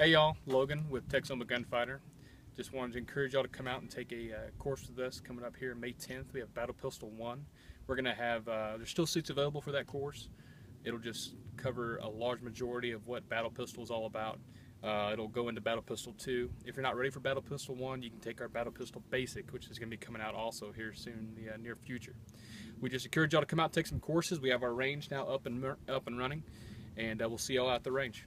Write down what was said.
Hey y'all, Logan with Texoma Gunfighter. Just wanted to encourage y'all to come out and take a course with us coming up here May 10th. We have Battle Pistol 1. We're going to have, there's still seats available for that course. It'll just cover a large majority of what Battle Pistol is all about. It'll go into Battle Pistol 2. If you're not ready for Battle Pistol 1, you can take our Battle Pistol Basic, which is going to be coming out also here soon in the near future. We just encourage y'all to come out and take some courses. We have our range now up and running, and we'll see y'all at the range.